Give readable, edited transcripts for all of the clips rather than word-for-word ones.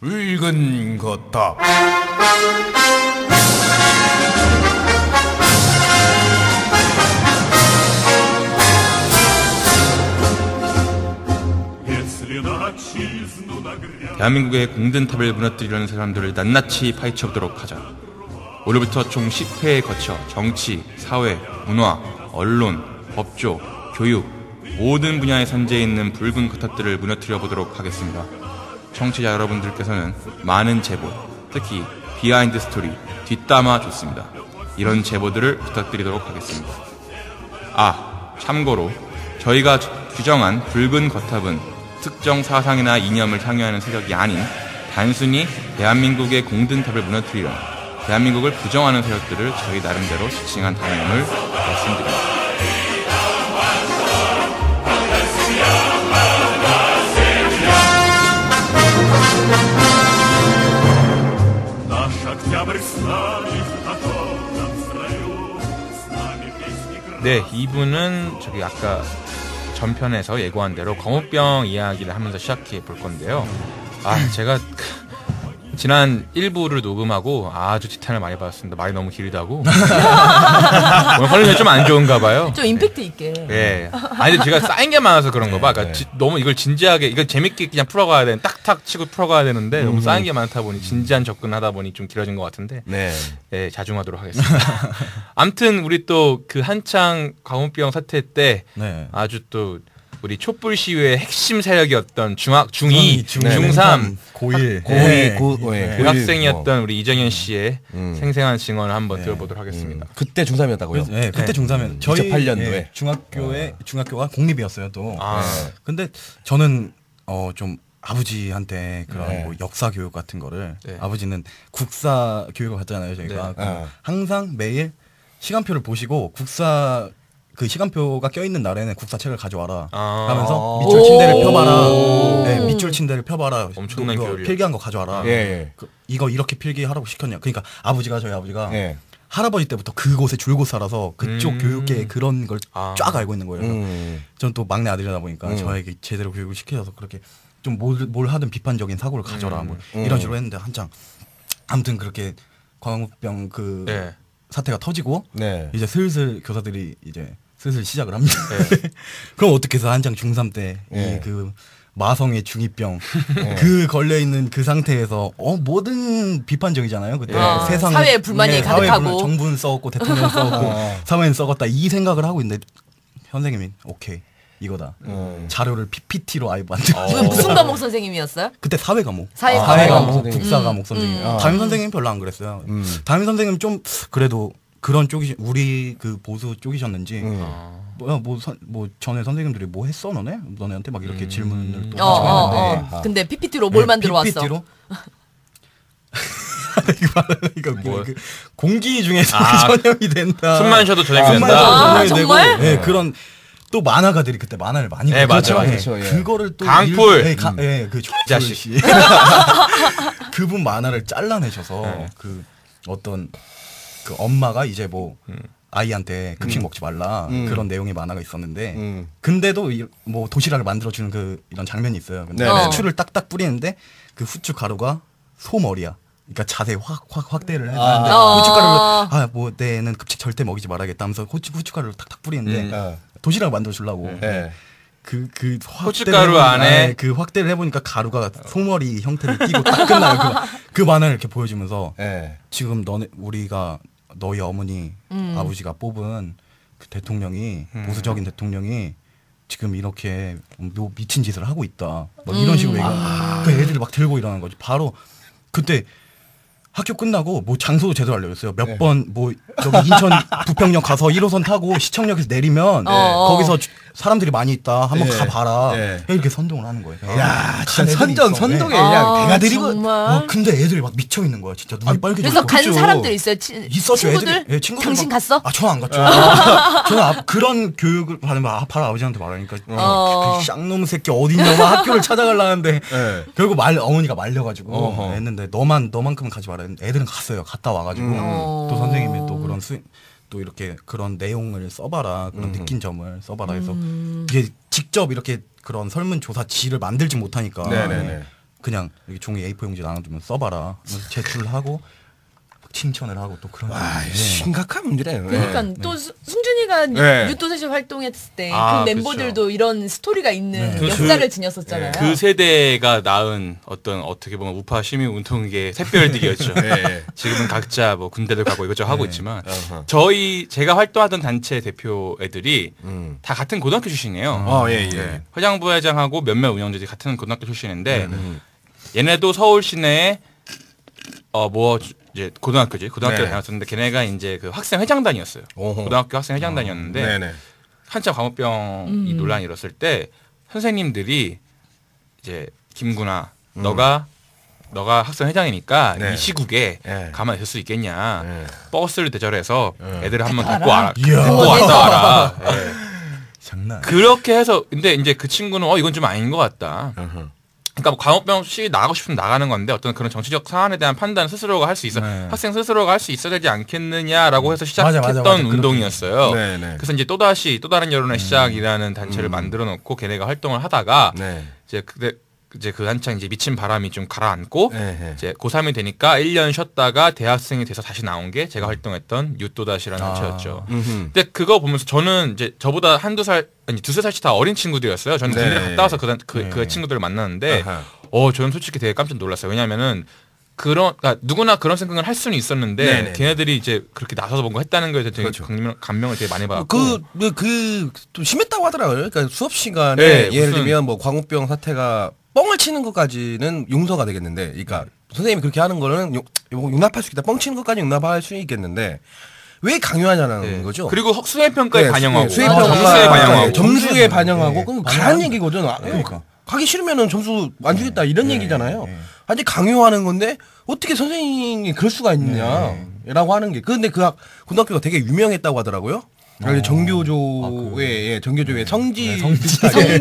붉은 거탑. 대한민국의 공든탑을 무너뜨리려는 사람들을 낱낱이 파헤쳐보도록 하자. 오늘부터 총 10회에 거쳐 정치, 사회, 문화, 언론, 법조, 교육 모든 분야에 선재해 있는 붉은 거탑들을 무너뜨려 보도록 하겠습니다. 청취자 여러분들께서는 많은 제보, 특히 비하인드 스토리, 뒷담화 좋습니다. 이런 제보들을 부탁드리도록 하겠습니다. 참고로 저희가 규정한 붉은 거탑은 특정 사상이나 이념을 상회하는 세력이 아닌 단순히 대한민국의 공든탑을 무너뜨리려 대한민국을 부정하는 세력들을 저희 나름대로 지칭한 단어임을 말씀드립니다. 네, 2부는 저기 아까 전편에서 예고한 대로 거무병 이야기를 하면서 시작해 볼 건데요. 제가 지난 1부를 녹음하고 아주 지탄을 많이 받았습니다. 말이 너무 길다고. 오늘 컨디션이 좀 안 좋은가 봐요. 좀 임팩트 있게. 네. 아니, 제가 쌓인 게 많아서 그런 거 봐. 그러니까 너무 이걸 진지하게, 이걸 재밌게 그냥 풀어가야 되는, 딱딱 치고 풀어가야 되는데 너무 쌓인 게 많다 보니 진지한 접근하다 보니 좀 길어진 것 같은데. 네, 자중하도록 하겠습니다. 아무튼 우리 또 그 한창 광우병 사태 때 아주 또 우리 촛불 시위의 핵심 세력이었던 중2, 중3, 고1 학생이었던 우리 이정현 씨의 생생한 증언을 한번 들어보도록 하겠습니다. 그때 중3이었다고요? 네, 그때 중3이었어요. 저희 2008년도에 중학교가 공립이었어요 또. 근데 저는 좀 아버지한테 그런 뭐 역사 교육 같은 거를 아버지는 국사 교육을 받잖아요 저희가. 항상 매일 시간표를 보시고 국사 그 시간표가 껴있는 날에는 국사책을 가져와라 하면서 밑줄 침대를 펴봐라. 밑줄 침대를 펴봐라. 엄청난 교육이에요. 필기한 거 가져와라. 이거 이렇게 필기하라고 시켰냐. 그러니까 저희 아버지가 할아버지 때부터 그곳에 줄곧 살아서 그쪽 교육계에 그런 걸 쫙 알고 있는 거예요. 전 또 막내 아들이다 보니까 저에게 제대로 교육을 시켜서 그렇게 좀 뭘 하든 비판적인 사고를 가져라 뭐 이런 식으로 했는데 한창 아무튼 그렇게 광우병 사태가 터지고 이제 슬슬 교사들이 이제 슬슬 시작을 합니다. 그럼 어떻게 해서 한창 중3 때 이 그 마성의 중2병 그 걸려있는 그 상태에서 뭐든 비판적이잖아요. 그때 세상 사회에 불만이 가득하고 정부는 썩었고 대통령 썩었고 사회는 썩었다 이 생각을 하고 있는데 선생님이 오케이 이거다. 자료를 PPT로 아예 만들어. 무슨 과목 선생님이었어요? 그때 사회 과목. 사회 과목. 국사 과목 선생님. 담임 선생님 별로 안 그랬어요. 담임 선생님 좀 그래도 그런 쪽이 우리 그 보수 쪽이셨는지 뭐 전에 선생님들이 뭐 했어 너네한테 막 이렇게 질문을 또 하시고 했는데 근데 PPT로 뭘 만들어 왔어? PPT로 이거 공기 중에서 전염이 된다. 숨만 쉬어도 전염이 된다. 정말? 네, 그런 또 만화가들이 그때 만화를 많이 봤죠. 그렇죠. 그거를 또 강풀. 그 자식 그분 만화를 잘라내셔서 그 어떤 그 엄마가 이제 뭐 아이한테 급식 먹지 말라 그런 내용의 만화가 있었는데 근데도 뭐 도시락을 만들어주는 그 이런 장면이 있어요. 근데 후추를 딱딱 뿌리는데 그 후추 가루가 소머리야. 그러니까 자세히 확대를 해놨는데 후춧가루를 뭐 내는 급식 절대 먹이지 말아야겠다 하면서 후춧가루를 탁탁 뿌리는데 도시락을 만들어주려고 그 후춧가루 안에 그 확대를 해보니까 가루가 소머리 형태를 띠고 딱 끝나요. 그 만화를 이렇게 보여주면서 지금 우리가 너희 어머니 아버지가 뽑은 그 대통령이 보수적인 대통령이 지금 이렇게 미친 짓을 하고 있다. 뭐 이런 식으로 그 애들이 막 들고 일어나는 거지. 바로 그때 학교 끝나고 뭐 장소도 제대로 알려줬어요. 몇 번 뭐 여기 인천 부평역 가서 1호선 타고 시청역에서 내리면 거기서 사람들이 많이 있다. 한번 가봐라. 이렇게 선동을 하는 거예요. 야, 진짜 선동에 그냥 대가 들이고. 근데 애들이 막 미쳐 있는 거야. 진짜 눈이 빨개지고. 그래서 간 사람들 있어요. 있었죠. 친구들? 친구들 당신 갔어? 저는 안 갔죠. 저는 그런 교육을 받으면 바로 아버지한테 말하니까 그 쌍놈 새끼 어디냐 막 학교를 찾아가려는데 결국 어머니가 말려가지고 했는데 너만큼은 가지 말아야 돼. 애들은 갔어요. 갔다 와가지고 또 선생님이 또 그런 또 이렇게 그런 내용을 써봐라. 그런 느낀 점을 써봐라 해서 이게 직접 이렇게 그런 설문조사지를 만들지 못하니까 그냥 여기 종이 A4 용지 나눠주면 써봐라. 그래서 제출을 하고 칭찬을 하고 또 그런. 와, 심각한 문제네요. 그러니까 네. 또 승준이가 네. 유토셋이 활동했을 때 아, 그 멤버들도 그렇죠. 이런 스토리가 있는 역사를 지녔었잖아요. 그 세대가 낳은 어떻게 보면 우파 시민 운동계의 샛별들이었죠. 네. 지금은 각자 뭐 군대를 가고 이것저것 하고 있지만 제가 활동하던 단체 대표 애들이 다 같은 고등학교 출신이에요. 예. 회장부 회장하고 몇몇 운영자들이 같은 고등학교 출신인데 얘네도 서울 시내에 이제 고등학교에 다녔었는데 걔네가 이제 그 학생 회장단이었어요. 고등학교 학생 회장단이었는데 한참 광우병이 논란이 일었을 때 선생님들이 이제 김구나 너가 학생 회장이니까 이 시국에 가만히 있을 수 있겠냐. 버스를 대절해서 애들을 한번 데리고 왔다 와라. 장난. 그렇게 해서 근데 이제 그 친구는 이건 좀 아닌 것 같다. 그러니까 뭐 광우병 시위 나가고 싶으면 나가는 건데 어떤 그런 정치적 사안에 대한 판단 스스로가 할 수 있어 학생 스스로가 할 수 있어야 되지 않겠느냐라고 해서 시작했던 맞아. 운동이었어요. 그래서 이제 또 다른 여론의 시작이라는 단체를 만들어 놓고 걔네가 활동을 하다가 이제 그 한창 이제 미친 바람이 좀 가라앉고 이제 고3이 되니까 1년 쉬었다가 대학생이 돼서 다시 나온 게 제가 활동했던 유또다시라는 단체였죠. 근데 그거 보면서 저는 이제 저보다 두세 살씩 다 어린 친구들이었어요. 저는 군대를 갔다 와서 그 친구들을 만났는데 저는 솔직히 되게 깜짝 놀랐어요. 왜냐면은 그러니까 누구나 그런 생각을 할 수는 있었는데 걔네들이 이제 그렇게 나서서 뭔가 했다는 거에 대해서 되게 감명을 되게 많이 받았고 좀 심했다고 하더라고요. 그러니까 수업 시간에 예를 들면 뭐 광우병 사태가 뻥을 치는 것까지는 용서가 되겠는데, 그러니까 선생님이 그렇게 하는 거는 용납할 수 있다. 뻥 치는 것까지 용납할 수 있겠는데 왜 강요하냐는 거죠. 그리고 수행평가에 반영하고 점수에 반영하고 점수에 반영하고 그럼 가라는 얘기거든. 그러니까 가기 싫으면은 점수 안 주겠다 이런 얘기잖아요. 아직 강요하는 건데 어떻게 선생님이 그럴 수가 있느냐라고 하는 게. 근데 그 고등학교가 되게 유명했다고 하더라고요. 정교조의 성지 비슷하게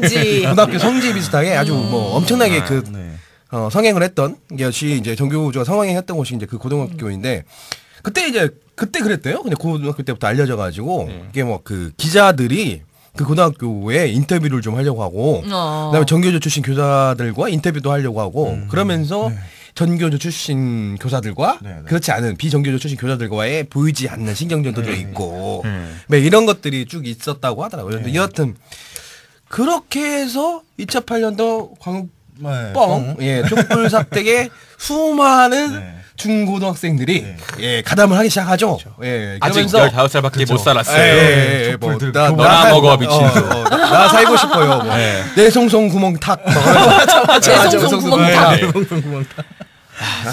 고등학교 성지 비슷하게 아주 뭐 엄청나게 성행을 했던 것이 이제 정교조가 성행했던 곳이 이제 그 고등학교인데 그때 그랬대요. 근데 고등학교 때부터 알려져가지고 이게 뭐 그 기자들이 그 고등학교에 인터뷰를 좀 하려고 하고 그다음에 정교조 출신 교사들과 인터뷰도 하려고 하고 그러면서 전교조 출신 교사들과 그렇지 않은 비정교조 출신 교사들과의 보이지 않는 신경전도 있고 이런 것들이 쭉 있었다고 하더라고요. 근데 여하튼 그렇게 해서 2008년도 광우병 촛불 사태에 수많은 중고등학생들이 가담을 하기 시작하죠. 아직 15살밖에 못 살았어요. 나 먹어 미친놈. 나 살고 싶어요. 내 송송 구멍 탁. 제 송송 구멍 탁.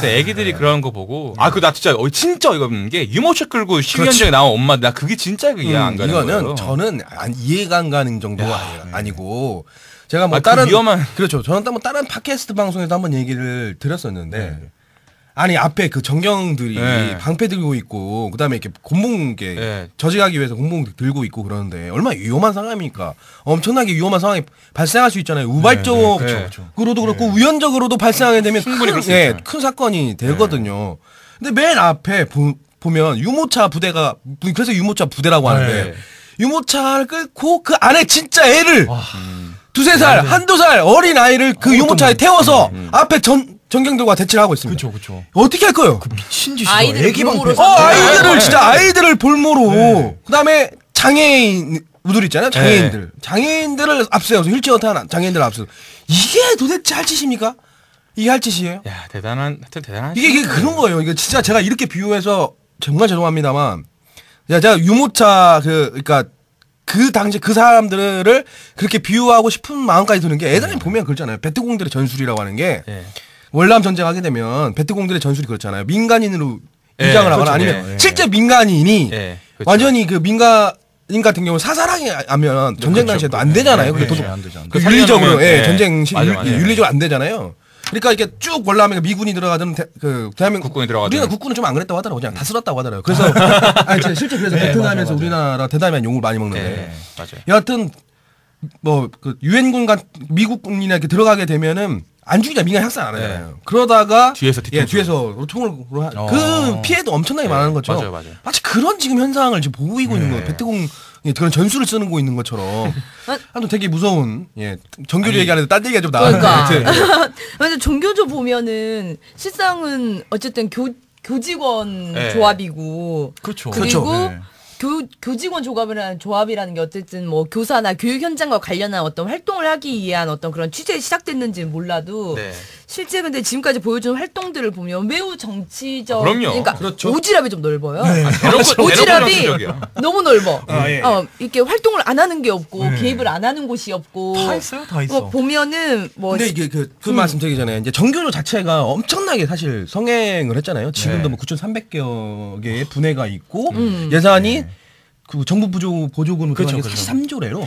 애기들이 그런 거 보고 나 진짜 어이가 없는 게 유모차 끌고 시위 현장에 나온 엄마 나 그게 진짜 이해 안 가는 거예요. 이거는 저는 이해가 안 가는 정도가 아니고 제가 뭐 다른 위험한 그렇죠. 저는 뭐 다른 팟캐스트 방송에서 한번 얘기를 드렸었는데 아니 앞에 그 전경들이 방패 들고 있고 그다음에 이렇게 곤봉 저지하기 위해서 곤봉 들고 있고 그러는데 얼마나 위험한 상황입니까? 엄청나게 위험한 상황이 발생할 수 있잖아요. 우발적으로도 그렇고 우연적으로도 발생하게 되면 큰 사건이 되거든요. 근데 맨 앞에 보면 유모차 부대가 그래서 유모차 부대라고 하는데 유모차를 끌고 그 안에 진짜 애를 두세 살, 한두 살 어린 아이를 그 유모차에 태워서 앞에 전경들과 대치를 하고 있습니다. 그렇죠. 어떻게 할 거예요? 그 미친 짓이야. 아이들을 애기 방패. 아이들을 볼모로. 그다음에 장애인들 있잖아요. 장애인들을 앞세워서 휠체어 타는 장애인들을 앞세워서 이게 도대체 할 짓입니까? 이게 할 짓이에요? 야, 대단한. 이게 그런 거예요. 이거 진짜 제가 이렇게 비유해서 정말 죄송합니다만, 제가 유모차 그러니까 그 당시 그 사람들을 그렇게 비유하고 싶은 마음까지 드는 게 예전에 보면 그렇잖아요. 베트공들의 전술이라고 하는 게 월남 전쟁하게 되면 베트공들의 전술이 그렇잖아요. 민간인으로 위장을 하거나 아니면 실제 민간인이 완전히 그 민간인 같은 경우 사살하면 전쟁 당시에도 안 되잖아요. 안 되죠. 윤리적으로 전쟁 윤리적으로 안 되잖아요. 그러니까 이렇게 쭉 원래하면 미군이 들어가든 대한민국 국군이 들어가든 우리나라 국군은 좀 안 그랬다고 하더라고. 그냥 다 쓸었다고 하더라고요. 그래서 실제 그래서 베트남에서 우리나라 대단한 용을 많이 먹는데 맞아요. 여하튼 뭐 그 유엔군 미국군이나 이렇게 들어가게 되면은 안주기자 민간 학살 안 하잖아요. 네. 그러다가 뒤에서 뒤에서 총을 그 피해도 엄청나게 많은 것처럼 맞아요. 마치 그런 지금 현상을 지금 보고 있는 거 백대공 그런 전술을 쓰는 거 있는 것처럼 아주 되게 무서운 정교조 얘기하는데 딴 얘기가 좀 나와요. 그러니까 근데 정교조 보면은 실상은 어쨌든 교직원 조합이고 그렇죠. 그리고 교직원 조합이라는 게 어쨌든 뭐 교사나 교육 현장과 관련한 어떤 활동을 하기 위한 어떤 그런 취재에 시작됐는지는 몰라도 실제 근데 지금까지 보여준 활동들을 보면 매우 정치적 그러니까 그렇죠. 오지랖이 좀 넓어요. 오지랖이 너무 넓어. 이렇게 활동을 안 하는 게 없고 개입을 안 하는 곳이 없고 다 있어요, 다 있어. 보면은 뭐 근데 이게 그 말씀 드리기 전에 이제 정교조 자체가 엄청나게 사실 성행을 했잖아요. 지금도 뭐 9,300여 개의 분해가 있고 예산이 그 정부 보조금 그렇죠. 43조래로.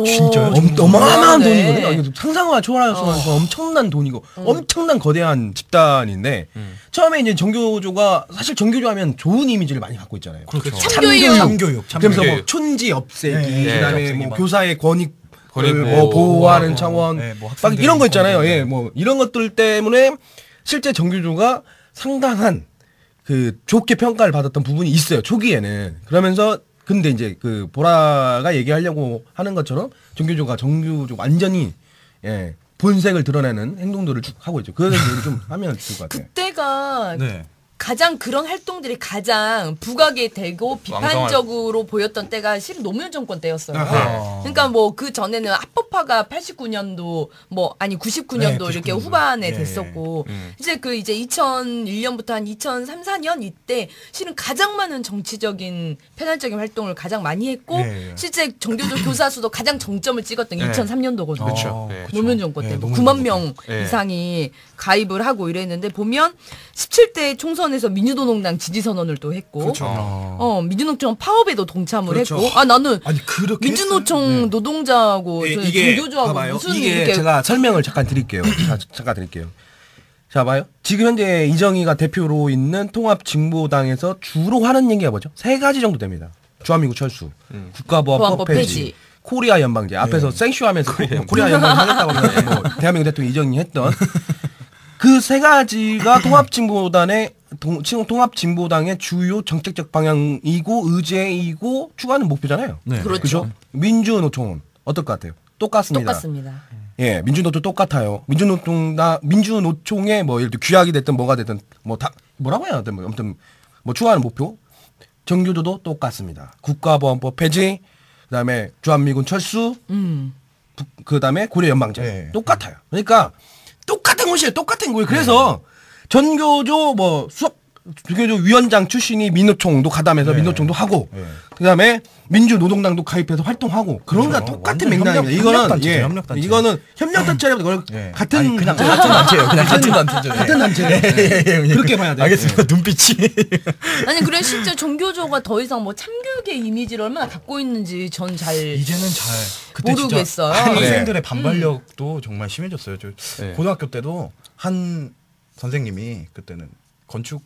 진짜요? 어마어마한 돈이거든요. 상상과 초월해서 엄청난 돈이고 엄청난 거대한 집단인데 처음에 이제 정교조가 사실 정교조 하면 좋은 이미지를 많이 갖고 있잖아요. 그렇죠. 참교육. 그래서 뭐 촌지 없애기, 그다음에 뭐 교사의 권익을 뭐 보호하는 차원, 막 이런 거 있잖아요. 뭐 이런 것들 때문에 실제 정교조가 상당한 그 좋게 평가를 받았던 부분이 있어요. 초기에는. 그러면서 근데 이제 그 보라가 얘기하려고 하는 것처럼 정교조가 완전히 본색을 드러내는 행동들을 쭉 하고 있죠. 그런 얘기를 좀 하면 좋을 것 같아요. 그때가 가장 그런 활동들이 가장 부각이 되고 비판적으로 보였던 때가 실은 노무현 정권 때였어요. 그러니까 뭐 그 전에는 합법화가 89년도 99년도 이렇게 후반에 됐었고 이제 2001년부터 한 2003, 4년 이때 실은 가장 많은 정치적인 편향적인 활동을 가장 많이 했고 실제 정교조 교사 수도 가장 정점을 찍었던 2003년도거든요. 그렇죠. 노무현 정권 때 9만 명 이상이 가입을 하고 이랬는데 보면 17대 총선에서 민주노동당 지지선언을 또 했고, 민주노총 파업에도 동참을 했고, 나는 민주노총 노동자하고 정교조하고 무슨 이게 제가 설명을 잠깐 드릴게요. 잠깐 드릴게요. 자, 봐요. 지금 현재 이정희가 대표로 있는 통합진보당에서 주로 하는 얘기가 뭐죠? 3가지 정도 됩니다. 주한미군 철수, 국가보안법 폐지, 코리아 연방제. 앞에서 생쇼하면서 코리아 연방 하겠다고 뭐 대한민국 대통령 이정희 했던 그 3가지가 통합진보당의 주요 정책적 방향이고 의제이고 추구하는 목표잖아요. 그렇죠. 민주노총은 어떨 것 같아요? 똑같습니다. 민주노총 똑같아요. 민주노총의 뭐 예를 들어 규약이 됐든 뭐가 됐든 뭐 다 뭐라고 해야 되나 아무튼 뭐 추구하는 목표. 정교조도 똑같습니다. 국가보안법 폐지, 그다음에 주한미군 철수, 그다음에 고려 연방제 똑같아요. 그러니까 똑같은 곳이에요. 똑같은 거예요. 그래서 전교조 조교조 위원장 출신이 민노총도 가담해서 민노총도 하고 그다음에 민주노동당도 가입해서 활동하고 그런 거 똑같은 맥락입니다. 이거는 협력단체라고 같은 그냥 같은 단체예요. 같은 단체. 그렇게 봐야 돼요. 알겠습니다. 눈빛이. 아니 그래 실제 정교조가 더 이상 뭐 참교육의 이미지를 얼마나 갖고 있는지 전 이제는 그때 모르겠어요. 학생들의 반발력도 정말 심해졌어요. 고등학교 때도 한 선생님이 그때는 건축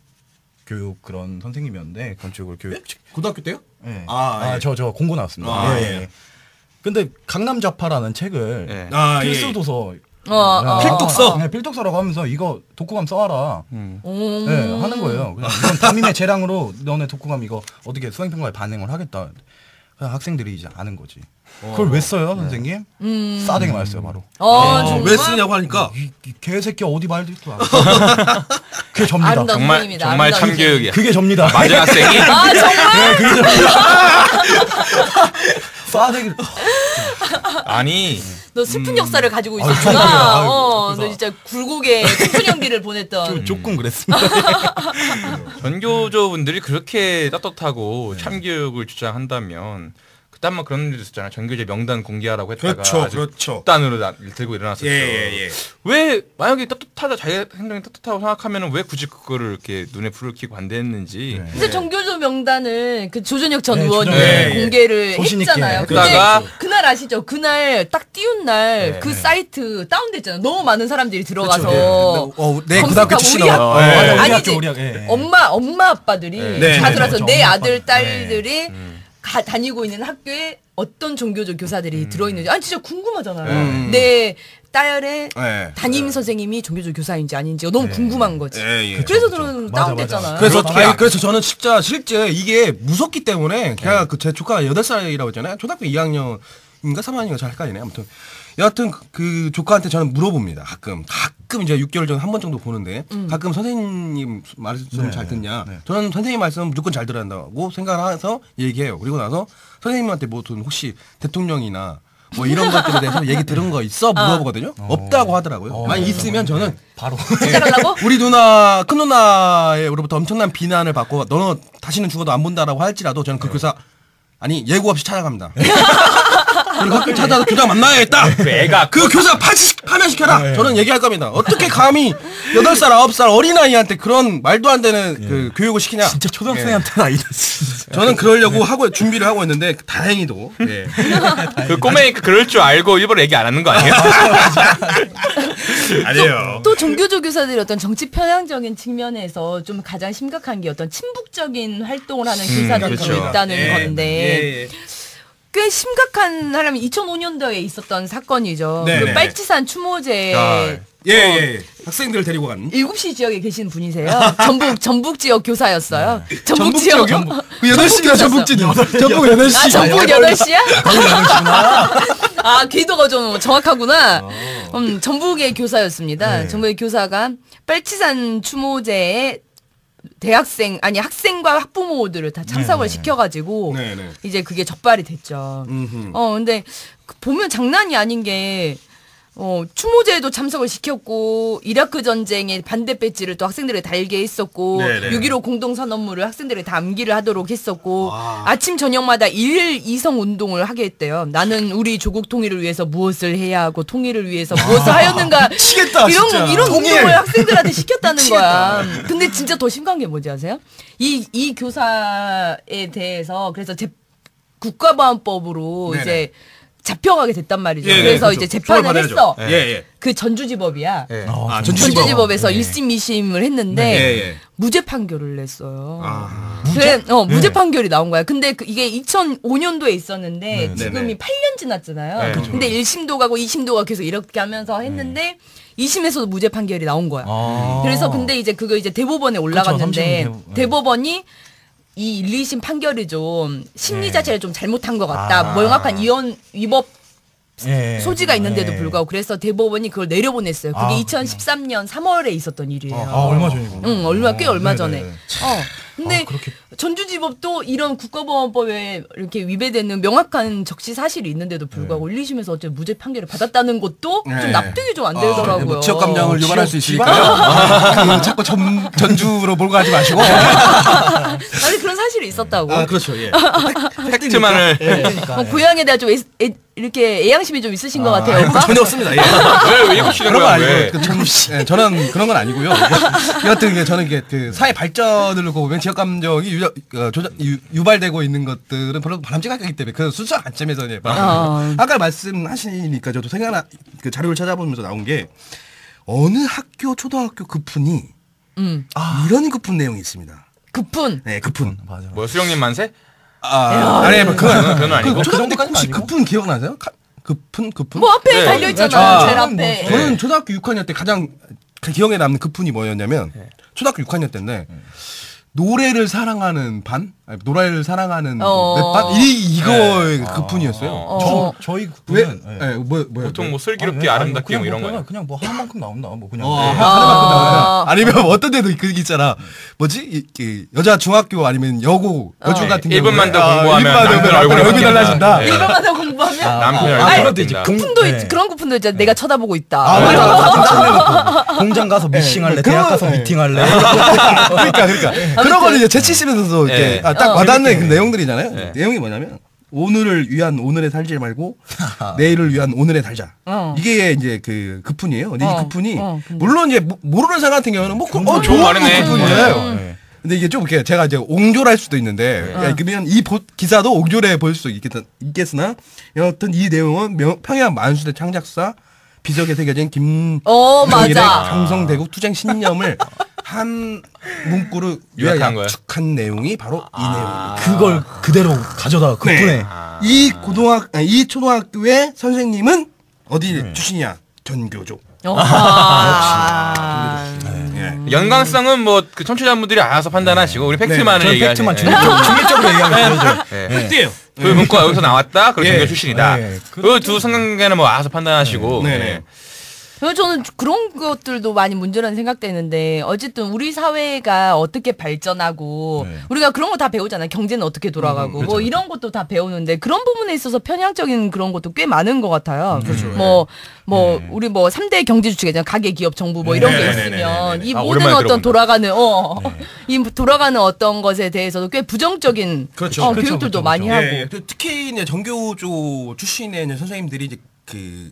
교육 그런 선생님이었는데 건축을 고등학교 때요? 저 공고 나왔습니다. 근데 강남좌파라는 책을 필수 도서 필독서라고 하면서 이거 독후감 써와라 하는 거예요. 그냥 이건 담임의 재량으로 너네 독후감 이거 어떻게 수행평가에 반영을 하겠다. 학생들이 이제 아는 거지. 그걸 왜 써요, 선생님? 싸대기 맞았어요, 바로. 왜 쓰냐고 하니까 이 개새끼 어디 말도 있고 알아. 그게 접니다. 정말 참교육이야. 그게 접니다. 맞은 학생이. 정말. 그게 접니다. 싸대기. 아니. 너 슬픈 역사를 가지고 있었구나. 너 진짜 굴곡의 슬픈 연기를 보냈던. 조금 그랬습니다. 전교조 분들이 그렇게 떳떳하고 참교육을 주장한다면 그때 한번 그런 일도 있었잖아요. 전교조 명단 공개하라고 했다가 극단으로 들고 일어났었죠. 왜 만약에 떳떳하다 자기 행동이 떳떳하다고 생각하면 왜 굳이 그거를 이렇게 눈에 불을 켜고 반대했는지. 근데 전교조 명단은 그 조전혁 전 의원이 공개를 했잖아요. 근데 그날 아시죠? 그날 딱 띄운 날 그 사이트 다운됐잖아요. 너무 많은 사람들이 들어가서 내 고등학교 출신이야. 아니지. 엄마 아빠들이 다 들어서 내 아들 딸들이 다니고 있는 학교에 어떤 종교적 교사들이 들어있는지 진짜 궁금하잖아요. 내 딸의 담임 선생님이 종교조 교사인지 아닌지 너무 궁금한 거지. 그래서 저는 다운됐잖아요. 그래서 저는 진짜 실제 이게 무섭기 때문에 제가 제 조카가 8살이라고 했잖아요. 초등학교 2학년인가 3학년인가 잘 헷갈리네. 아무튼 여하튼 그 조카한테 저는 물어봅니다. 가끔 이제 6개월 전에 한 번 정도 보는데 가끔 선생님 말씀 잘 듣냐. 저는 선생님 말씀 무조건 잘 들어야 한다고 생각을 해서 얘기해요. 그리고 나서 선생님한테 혹시 대통령이나 뭐 이런 것들에 대해서 얘기 들은 거 있어? 물어보거든요. 없다고 하더라고요. 만약 있으면 저는 바로 찾아가려고? 우리 큰 누나로부터 엄청난 비난을 받고 너는 다시는 죽어도 안 본다라고 할지라도 저는 그 교사 예고 없이 찾아갑니다. 그리고 학교 찾아서 교사 만나야겠다. 그 교사 파면시켜라. 저는 얘기할 겁니다. 어떻게 감히 8살, 9살 어린아이한테 그런 말도 안 되는 그 교육을 시키냐. 진짜 초등학생한테는 아니다. 저는 그러려고 준비를 하고 있는데 다행히도 그 꼬맹이가 그럴 줄 알고 일부러 얘기 안 하는 거 아니에요? 아니에요. 또 종교조 교사들이 어떤 정치 편향적인 측면에서 좀 가장 심각한 게 어떤 친북적인 활동을 하는 교사들이 있다는 건데 꽤 심각한 사람이 2005년도에 있었던 사건이죠. 그 빨치산 추모제 학생들 데리고 간 7시 지역에 계신 분이세요. 전북 지역 교사였어요. 전북 지역이요? 그 8시가 전북지요. 전북 8시. 아, 전북 8시야? 아, 궤도가 좀 정확하구나. 전북의 교사였습니다. 전북의 교사가 빨치산 추모제에 학생과 학부모들을 다 참석을 시켜가지고 이제 그게 적발이 됐죠. 근데 보면 장난이 아닌 게 추모제에도 참석을 시켰고 이라크 전쟁의 반대 배지를 또 학생들이 달게 했었고 6.15 공동선언문을 학생들이 다 암기를 하도록 했었고 아침 저녁마다 1일 2성 운동을 하게 했대요. 나는 우리 조국 통일을 위해서 무엇을 해야 하고 통일을 위해서 무엇을 하였는가. 미치겠다, 이런 운동을 학생들한테 시켰다는 거야. 근데 진짜 더 심각한 게 뭔지 아세요? 이 교사에 대해서 그래서 국가보안법으로 이제 잡혀가게 됐단 말이죠. 그래서 이제 재판을 했어. 그 전주지법이야. 전주지법에서 1심, 2심을 했는데 무죄 판결을 냈어요. 무죄 판결이 나온 거야. 근데 이게 2005년도에 있었는데 지금이 8년 지났잖아요. 근데 1심도 가고 2심도 가고 계속 이렇게 하면서 했는데 2심에서도 무죄 판결이 나온 거야. 그래서 근데 이제 그거 이제 대법원에 올라갔는데 대법원이 이 1, 2심 판결이 좀 심리 자체를 좀 잘못한 것 같다. 명확한 위법 소지가 있는데도 불구하고 그래서 대법원이 그걸 내려보냈어요. 그게 2013년 3월에 있었던 일이에요. 얼마 전이구나. 응, 꽤 얼마 전에. 근데 전주지법도 이런 국가보안법에 이렇게 위배되는 명확한 적시 사실이 있는데도 불구하고 1, 2심에서 어쨌든 무죄 판결을 받았다는 것도 좀 납득이 좀 안 되더라고요. 지역 감정을 유발할 수 있으니까요. 자꾸 전주로 몰고 가지 마시고. 아니 그런 사실이 있었다고. 그렇죠. 팩트만을. 고향에 대한 좀 이렇게 애양심이 좀 있으신 것 같아요. 오빠? 전혀 없습니다. 왜 이러시는 그런 건 거예요? 아니고 저는 그런 건 아니고요. 여하튼 저는 이게 그 사회 발전을 보면 지역 감정이 유발되고 있는 것들은 별로 바람직하기 때문에 그 순수한 관점에서 아까 말씀하시니까 저도 그 자료를 찾아보면서 나온 게 어느 학교 초등학교 급훈이 이런 급훈 내용이 있습니다. 급훈? 네, 급훈. 맞아. 뭐 수령님 만세? 아니 그건 아니고. 초등학교 혹시 급훈 기억나세요? 급훈? 뭐 앞에 달려있잖아. 제일 앞에. 저는 초등학교 6학년 때 가장 기억에 남는 급훈이 뭐였냐면 초등학교 6학년 때인데 노래를 사랑하는 반? 아니, 노래를 사랑하는 반? 이거의 급훈이었어요. 저희 급훈은 보통 뭐 슬기롭게 아름답게 뭐 이런 거예요. 그냥 뭐 하나만큼 나온다. 뭐 그냥 아니면 어떤 데도 그 있잖아. 뭐지? 여자 중학교 아니면 여중 같은 경우 1분만 더 공부하면 남편 얼굴이 달라진다. 1분만 더 공부하면 남편 얼굴이 달라진다. 그런 급훈도 있잖아. 내가 쳐다보고 있다. 맞아. 공장 가서 미싱할래. 대학 가서 미팅할래. 그러니까 그런 거는 이제 재치시면서도 이렇게 딱 와닿는 그 내용들이잖아요. 내용이 뭐냐면 오늘을 위한 오늘에 살지 말고 내일을 위한 오늘에 살자. 이게 이제 그 급훈이에요. 근데 이 급훈이 물론 이제 모르는 사람 같은 경우는 뭐 좋은 말이네. 급훈이잖아요. 근데 이게 좀 이렇게 제가 이제 옹졸할 수도 있는데 그러면 이 기사도 옹졸해 보일 수도 있겠으나 여하튼 이 내용은 평양 만수대 창작사 비석에 새겨진 김정일의 경성대국 투쟁 신념을 한 문구로 요약한 내용이 바로 이 내용입니다. 그걸 그대로 가져다 급분해. 이 초등학교의 선생님은 어디 출신이야? 전교조. 연관성은 뭐 그 청취자분들이 알아서 판단하시고 우리 팩트만을 팩트만 중립적으로 얘기하면 되죠. 팩트예요. 그 문구가 여기서 나왔다. 그리고 전교 출신이다. 그 두 성관계는 뭐 알아서 판단하시고. 저는 그런 것들도 많이 문제라는 생각되는데 어쨌든 우리 사회가 어떻게 발전하고 우리가 그런 거 다 배우잖아요. 경제는 어떻게 돌아가고 그렇죠. 뭐 이런 것도 다 배우는데 그런 부분에 있어서 편향적인 그런 것도 꽤 많은 것 같아요. 그렇죠. 우리 뭐 3대 경제 주체잖아요. 가계, 기업, 정부 뭐 이런 게 있으면 이 모든 오랜만에 어떤 들어본다. 이 돌아가는 어떤 것에 대해서도 꽤 부정적인 교육들도 많이 하고 특히 이제 전교조 출신의 이제 선생님들이 이제 그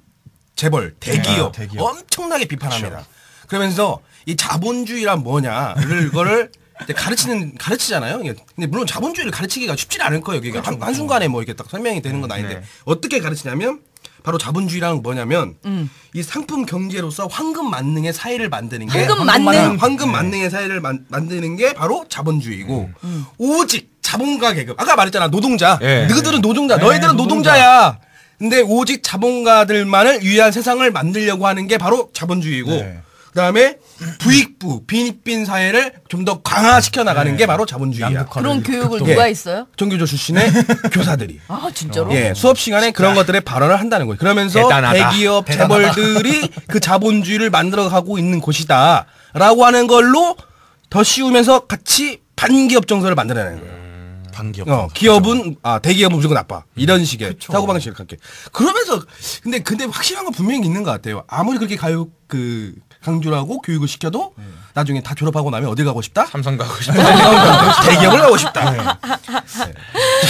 재벌, 대기업, 엄청나게 비판합니다. 그러면서 이 자본주의란 뭐냐를 이거를 이제 가르치잖아요. 근데 물론 자본주의를 가르치기가 쉽지 않을 거예요. 이게 한순간에 뭐 이렇게 딱 설명이 되는 건 아닌데 어떻게 가르치냐면 바로 자본주의란 뭐냐면 이 상품 경제로서 황금 만능의 사회를 만드는 게 황금 만능의 사회를 만드는 게 바로 자본주의고 오직 자본가 계급 아까 말했잖아 노동자 너희들은 노동자 너희들은 노동자야. 근데 오직 자본가들만을 위한 세상을 만들려고 하는 게 바로 자본주의고 그다음에 부익부 빈익빈 사회를 좀 더 강화시켜 나가는 게 바로 자본주의야. 그런 교육을 누가 있어요? 전교조 출신의 교사들이. 아 진짜로? 수업 시간에 그런 것들의 발언을 한다는 거예요. 그러면서 대단하다. 대기업 재벌들이 그 자본주의를 만들어가고 있는 곳이다라고 하는 걸로 더 씌우면서 같이 반기업 정서를 만들어내는 거예요. 기업은 대기업은 무조건 나빠 이런 식의 사고방식을 갖게 그러면서 근데 확실한 건 분명히 있는 것 같아요. 아무리 그렇게 강조를 하고 교육을 시켜도 나중에 다 졸업하고 나면 어디 가고 싶다? 삼성 가고 싶다. 대기업을 가고 싶다.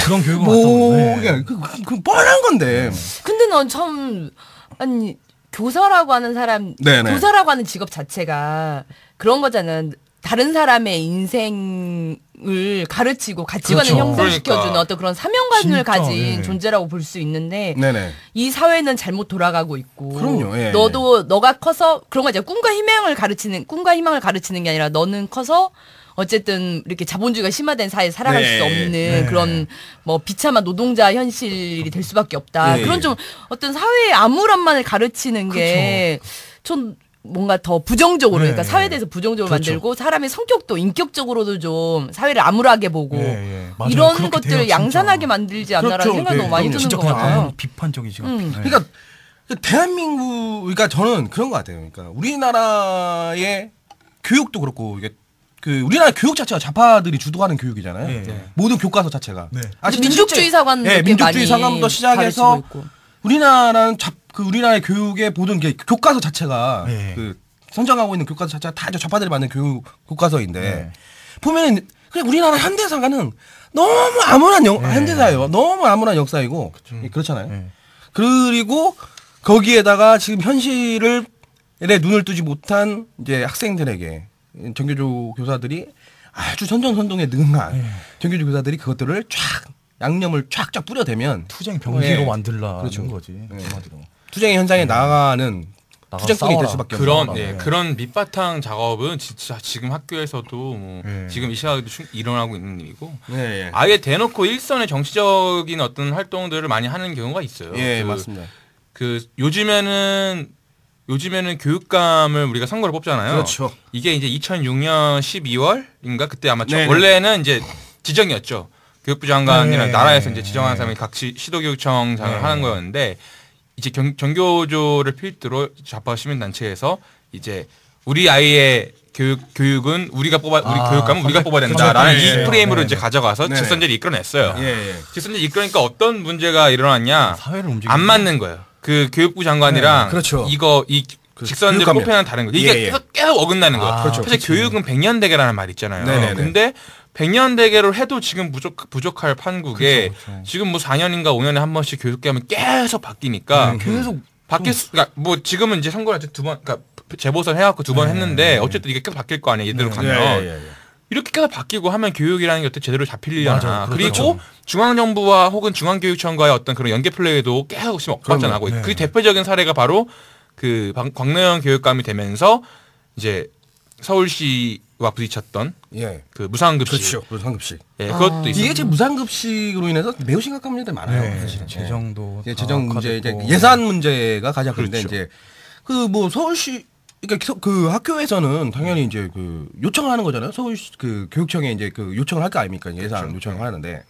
그런 교육은 그 뻔한 건데. 근데 넌 참 아니 교사라고 하는 사람 교사라고 하는 직업 자체가 그런 거잖아. 다른 사람의 인생을 가르치고 가치관을 형성시켜주는 어떤 그런 사명감을 가진 존재라고 볼 수 있는데 이 사회는 잘못 돌아가고 있고 그럼요. 너가 커서 그런 거죠. 꿈과 희망을 가르치는 게 아니라 너는 커서 어쨌든 이렇게 자본주의가 심화된 사회에 살아갈 수 없는 그런 뭐 비참한 노동자 현실이 될 수밖에 없다. 그런 좀 어떤 사회의 암울함만을 가르치는 게 좀 뭔가 더 부정적으로 그러니까 사회에 대해서 부정적으로 만들고 사람의 성격도 인격적으로도 좀 사회를 암울하게 보고 이런 것들을 양산하게 만들지 않나라는 생각이 너무 많이 드는 것 같아요. 비판적이지. 그러니까 대한민국 그러니까 저는 그런 것 같아요. 그러니까 우리나라의 교육도 그렇고 이게 우리나라 교육 자체가 좌파들이 주도하는 교육이잖아요. 모든 교과서 자체가. 민족주의 사관도 민족주의 사관부터 시작해서 우리나라는 우리나라의 교육의 모든 게 교과서 자체가 선정하고 있는 교과서 자체가 다 좌파들이 만든 교과서인데 보면은 그냥 우리나라 현대사가는 너무 암울한 현대사예요. 너무 암울한 역사이고 그렇잖아요. 그리고 거기에다가 지금 현실에 눈을 뜨지 못한 이제 학생들에게 전교조 교사들이 아주 선전선동에 능한 전교조 교사들이 그것들을 양념을 쫙쫙 뿌려대면 투쟁 병기로 만들라는 거지. 투쟁의 현장에 나가는 투쟁꾼이 될 수밖에 없는 그런 밑바탕 작업은 진짜 지금 학교에서도 지금 이 시각에도 일어나고 있는 일이고 아예 대놓고 일선의 정치적인 어떤 활동들을 많이 하는 경우가 있어요. 맞습니다. 요즘에는 교육감을 우리가 선거를 뽑잖아요. 그렇죠. 이게 이제 2006년 12월인가 그때 아마 원래는 이제 지정이었죠. 교육부 장관이랑 나라에서 이제 지정한 사람이 각 시도교육청장을 하는 거였는데 이제 전교조를 필두로 좌파 시민단체에서 이제 우리 아이의 교육은 우리 교육감은 우리가 뽑아야 된다라는 이 프레임으로 이제 가져가서 직선제를 이끌어냈어요. 직선제를 이끌으니까 어떤 문제가 일어났냐? 안 맞는 거예요. 그 교육부 장관이랑 이 직선제를 뽑혀는 다른 거예요. 이게 계속 어긋나는 거예요. 사실 교육은 백년대계라는 말이 있잖아요. 근데 백년대계로 해도 지금 부족할 판국에 지금 뭐 4년인가 5년에 한 번씩 교육개혁이 계속 바뀌니까 계속 그러니까 뭐 지금은 이제 선거를 두 번 그러니까 재보선 해갖고 2번 했는데 어쨌든 이게 계속 바뀔 거 아니에요. 이대로 가면 이렇게 계속 바뀌고 하면 교육이라는 게 어떻게 제대로 잡히려나. 그리고 중앙정부와 혹은 중앙교육청과의 어떤 그런 연계 플레이도 계속 지금 엇박자나고 그 대표적인 사례가 바로 그 광노현 교육감이 되면서 이제 서울시와 부딪혔던 그 무상급식. 무상급식. 그것도 있어요. 이게 지금 무상급식으로 인해서 매우 심각한 문제들이 많아요. 사실은. 재정도 재정 문제, 예산 문제가 가장 큰데 이제 그 뭐 서울시 그러니까 그 학교에서는 당연히 이제 그 요청을 하는 거잖아요. 서울 그 교육청에 이제 그 요청을 할 거 아닙니까? 예산 그렇죠. 요청을 하는데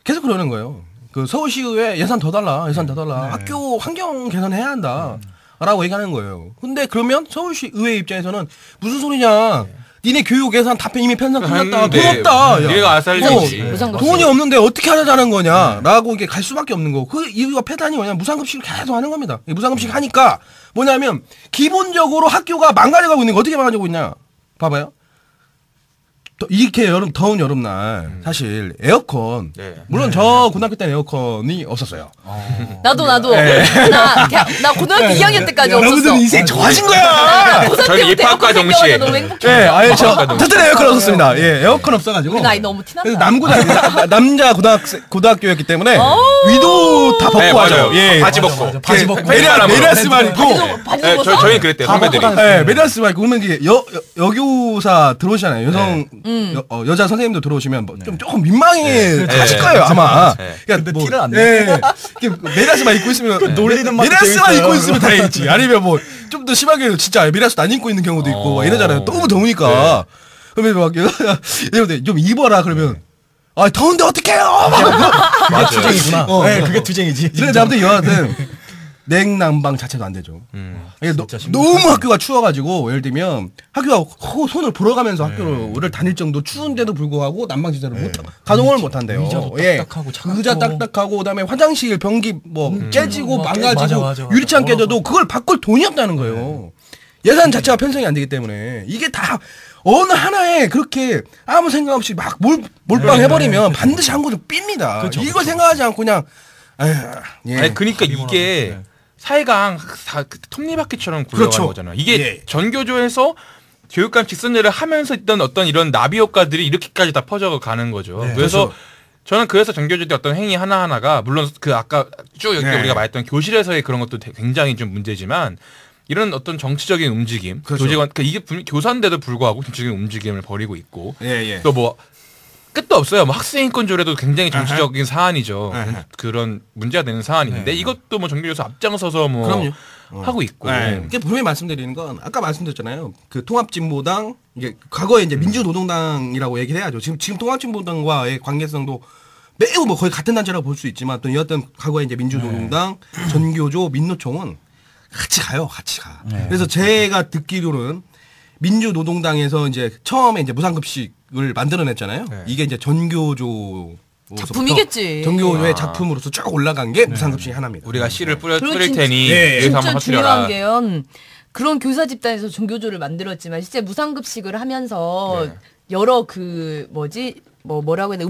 계속 그러는 거예요. 그 서울시의회 예산 더 달라, 예산 더 달라. 네. 학교 환경 개선해야 한다. 라고 얘기하는 거예요. 근데 그러면 서울시 의회 입장에서는 무슨 소리냐. 네. 니네 교육 예산 답변 이미 편성 끝났다. 돈 없다. 니네가 아살리지. 돈이 없는데 어떻게 하자는 거냐. 라고 이게 갈 수밖에 없는 거고. 그 이유가 패단이 뭐냐면 무상급식을 계속 하는 겁니다. 무상급식 하니까 뭐냐면 기본적으로 학교가 망가져가고 있는 거 어떻게 망가지고 있냐. 봐봐요. 이렇게 더운 여름날 사실 에어컨 물론 저 고등학교 때는 에어컨이 없었어요. 나도 네. 나 고등학교 2학년 때까지 없었어. 여러분들 인생 좋아진 거야. 저희 입학과 동시에 아예 저 저때 에어컨 없었습니다. 예, 에어컨 없어가지고 나이 너무 티난다. 남자 고등학교였기 때문에 위도 다 벗고 와요. 예, 바지 벗고 메리아스만 입고. 저희 그랬대요 선배들이. 네, 메리아스만 입고 그러면 이게 여교사 들어오시잖아요. 여성 여자 선생님도 들어오시면 뭐 좀 조금 민망해 하실 거예요 아마. 근데 뭐, 티를 안 내. 메리아스만 입고 있으면 놀리는 메리아스만 입고 있으면 다행이지. 아니면 뭐 좀 더 심하게 진짜 메리아스 안 입고 있는 경우도 있고 막 이러잖아요. 너무 더우니까. 그러면 막 여자분들 좀 입어라 그러면. 아 더운데 어떡해요. 그게 투쟁이구나. 네, 그게 투쟁이지. 그래서 아무튼 여하튼 냉난방 자체도 안 되죠. 너무 학교가 추워가지고 예를 들면 학교가 손을 불어가면서 학교를 다닐 정도 추운데도 불구하고 난방 시설을 가동을 못 한대요. 의자도 딱딱하고 차갑고. 의자 딱딱하고 그다음에 화장실 변기 뭐 깨지고 망가지고 맞아. 유리창 깨져도 그걸 바꿀 돈이 없다는 거예요. 예산 자체가 편성이 안 되기 때문에 이게 다 어느 하나에 그렇게 아무 생각 없이 막 몰빵해버리면 반드시 한 곳을 삑니다. 그렇죠, 이걸 생각하지 않고 그냥 아니 그러니까 이게 사회가 톱니바퀴처럼 굴러가는 그렇죠. 거잖아요. 이게 전교조에서 교육감 직선제를 하면서 있던 어떤 이런 나비 효과들이 이렇게까지 다 퍼져가는 거죠. 그래서 저는 그래서 전교조 때 어떤 행위 하나하나가 물론 그 아까 쭉 우리가 말했던 교실에서의 그런 것도 굉장히 좀 문제지만 이런 어떤 정치적인 움직임, 교직원 이게 교사인데도 불구하고 정치적인 움직임을 벌이고 있고 또 뭐 끝도 없어요. 뭐 학생인권조례도 굉장히 정치적인 사안이죠. 그런 문제가 되는 사안인데 이것도 뭐 전교조에서 앞장서서 뭐 하고 있고. 이게 분명히 말씀드리는 건 아까 말씀드렸잖아요. 그 통합진보당 이게 과거에 이제 민주노동당이라고 얘기를 해야죠. 지금 통합진보당과의 관계성도 매우 뭐 거의 같은 단체라고 볼 수 있지만 또 이었던 과거에 이제 민주노동당, 전교조, 민노총은 같이 가요. 같이 가. 그래서 제가 듣기로는 민주노동당에서 이제 처음에 이제 무상급식을 만들어냈잖아요. 이게 이제 전교조 작품이겠지. 전교조의 작품으로서 쭉 올라간 게 무상급식이 하나입니다. 우리가 씨를 뿌릴 테니 진짜 중요한 게요. 그런 교사 집단에서 전교조를 만들었지만 실제 무상급식을 하면서 여러 그 뭐라고 해야 되나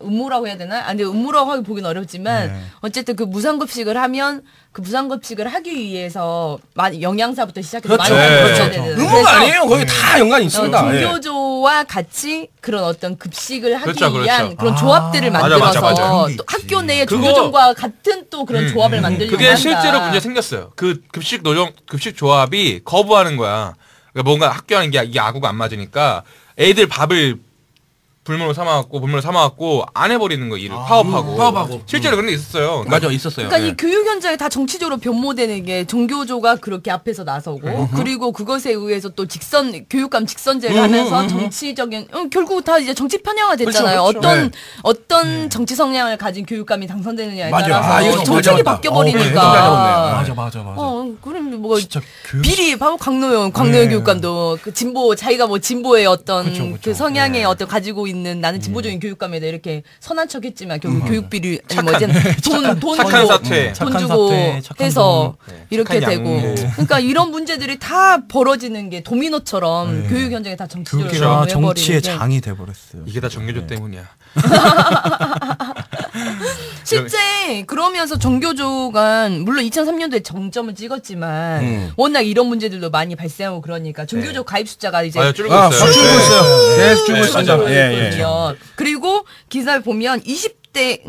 음모라고 해야 되나? 아니 음모라고 하기 보기는 어렵지만 어쨌든 그 무상급식을 하면 그 무상급식을 하기 위해서 영양사부터 시작해서 많이 만들어야 되는. 음모가 아니에요. 거기 다 연관이 있습니다. 전교조와 같이 그런 어떤 급식을 하기 위한 그런 조합들을 만들어서 맞아. 또 학교 내에 전교조과 같은 또 그런 조합을 만들려고 그게 실제로 문제 생겼어요. 그 급식 조합이 거부하는 거야. 그러니까 뭔가 학교 하는 게 이게 아구가 안 맞으니까 애들 밥을 불문으로 삼아갖고 안 해버리는 거 일을 파업하고 실제로 그런 게 있었어요. 맞아 있었어요. 그러니까 이 교육 현장에 다 정치적으로 변모되는 게 전교조가 그렇게 앞에서 나서고 그리고 그것에 의해서 또 교육감 직선제를 하면서 정치적인 결국 다 이제 정치 편향화 됐잖아요. 그렇죠. 어떤 정치 성향을 가진 교육감이 당선되느냐에 따라서 정책이 바뀌어 버리니까. 맞아. 그럼 뭐 비리 바로 강노영 교육감도 그 자기가 뭐 진보의 어떤 그 성향의 어떤 가지고 있는 나는 진보적인 교육감에다 이렇게 선한 척했지만 결국 교육비를 돈 주고 해서 이렇게 되고 그러니까 이런 문제들이 다 벌어지는 게 도미노처럼 교육 현장에 다 정치적으로 해버리는 정치의 장이 돼버렸어요. 이게 다 전교조 때문이야. 실제 그러면서 전교조가 물론 2003년도에 정점을 찍었지만 워낙 이런 문제들도 많이 발생하고 그러니까 전교조 가입 숫자가 이제 줄고 있어요. 계속 줄고 있습니다. 그리고 기사를 보면 20대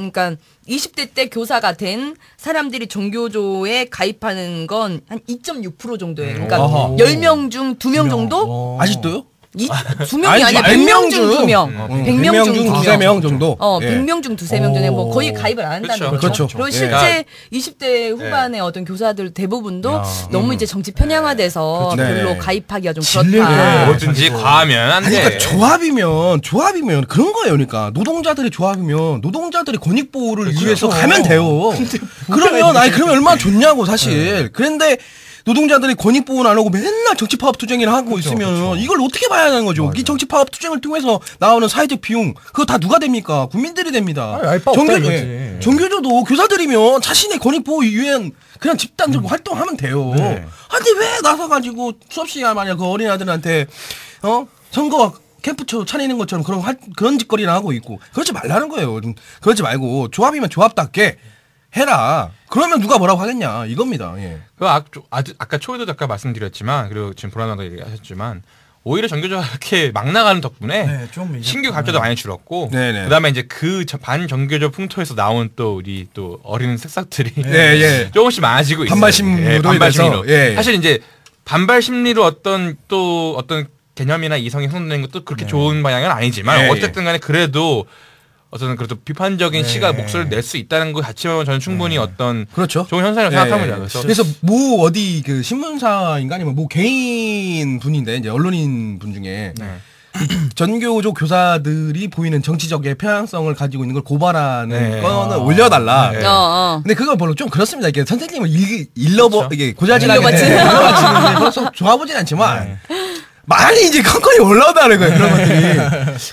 때 교사가 된 사람들이 전교조에 가입하는 건 한 2.6% 정도예요. 그러니까 10명 중 2명 정도? 아직도요? 2명이 아니야. 100명 중 2명. 100명 중 2-3명 정도. 100명 중 2-3명 중에 뭐 거의 가입을 안 한다는 거죠. 그렇죠. 그리고 실제 20대 후반의 어떤 교사들 대부분도 너무 이제 정치 편향화돼서 별로 가입하기가 좀 그렇다. 뭐든지 과하면 안 돼. 그러니까 조합이면 그런 거예요. 그러니까 노동자들이 조합이면 노동자들이 권익보호를 위해서 가면 돼요. 그러면 얼마나 좋냐고 사실. 그런데 노동자들이 권익보호는 안 하고 맨날 정치파업 투쟁을 하고 있으면 이걸 어떻게 봐야 하는 거죠? 이 정치파업 투쟁을 통해서 나오는 사회적 비용 그거 다 누가 됩니까? 국민들이 됩니다. 정교조도 교사들이면 자신의 권익보호 위한 그냥 집단적으로 활동하면 돼요. 근데 왜 나서가지고 수업 시간 만약 그 어린아들한테 선거 캠프처럼 차리는 것처럼 그런 짓거리를 하고 있고 그러지 말라는 거예요. 좀 그러지 말고 조합이면 조합답게 해라. 그러면 누가 뭐라고 하겠냐 이겁니다. 예. 아까 초에도 잠깐 말씀드렸지만 그리고 지금 보라나도 얘기하셨지만 오히려 정교조가 이렇게 막 나가는 덕분에 신규 가입자도 많이 줄었고 그다음에 이제 그 반정교조 풍토에서 나온 또 우리 또 어린 새싹들이 조금씩 많아지고 있어요. 반발 심리로. 사실 이제 반발 심리로 어떤 개념이나 이성이 형성되는 것도 그렇게 좋은 방향은 아니지만 어쨌든 간에 그래도 비판적인 시각 목소리를 낼 수 있다는 것 자체만 저는 충분히 어떤 좋은 현상이라고 생각합니다. 그래서 어디 그 신문사인가 아니면 개인 분인데 이제 언론인 분 중에 전교조 교사들이 보이는 정치적의 편향성을 가지고 있는 걸 고발하는 거는 올려달라. 근데 그건 별로 좀 그렇습니다. 이게 선생님을 이게 고자질하게 일러바치는 좋아보진 않지만. 많이 이제 건건이 올라오다는 거예요, 그런 것들이.